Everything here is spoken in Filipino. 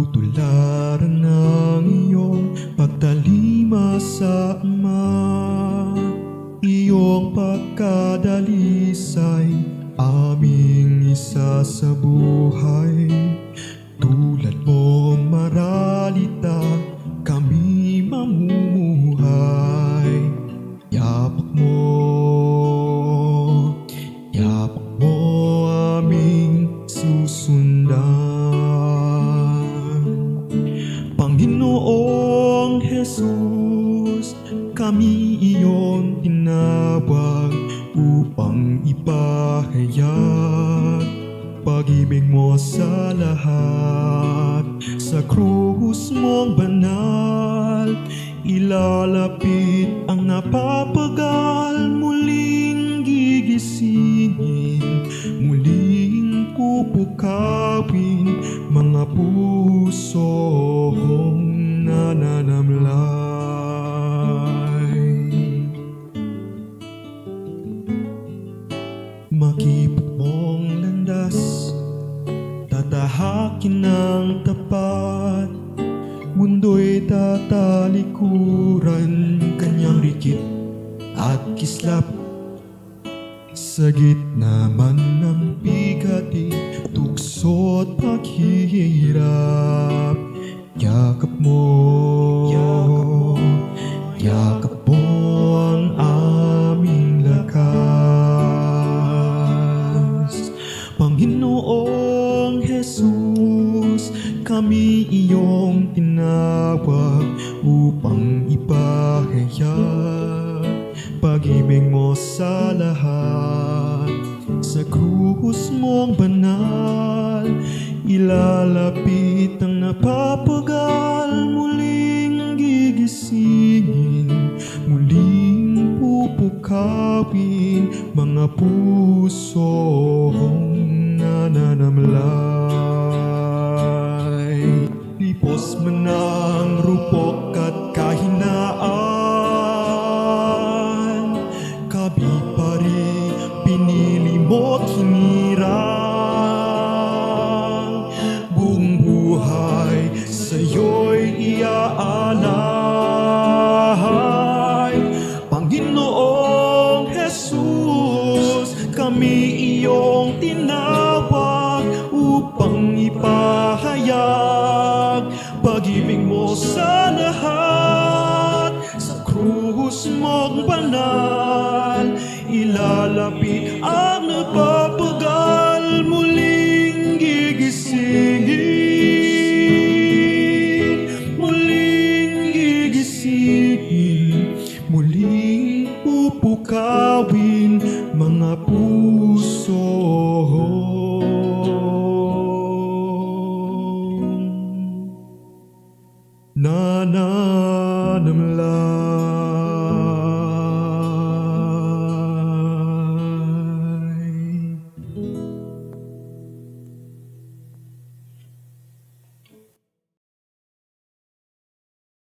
Tutularan ng iyong pagtalima sa Ama. Iyong pagkadalisay aming isa sa buhay. Tulad mong maralita kami mamumuhay. Yapak mo aming susundan. Panginoong Jesus, kami iyong tinawag upang ipahayag pag-ibig mo sa lahat. Sa krus mong banal, ilalapit ang napapagal. Muling gigisingin, muling pupukawin mga pusong nananamlay. Makipot mong landas, tatahakin ng tapat. Mundo'y tatalikuran, kanyang rikit at kislap. Sa gitna man ng bigati, tukso't paghihirap. Yakap mo ang aming lakas. Panginoong Jesus, kami iyong tinawag upang ipahayag pag-ibig mo sa lahat. Sa krus mong banal, ilalapit ang napapagal. Muling gigisingin, muling pupukawin mga pusong nananamlay. Lipos man ang rupok at kahinaan, kabi pa rin pinili mo't hinirang. Buong buhay sa'yo'y iaalay. Panginoong Jesus, kami iyong tinawag upang ipahayag pag-ibig mo sa lahat. Sa krus mong banal, ilalapit ang napapagal. Muling gigisingin, muling pupukawin mga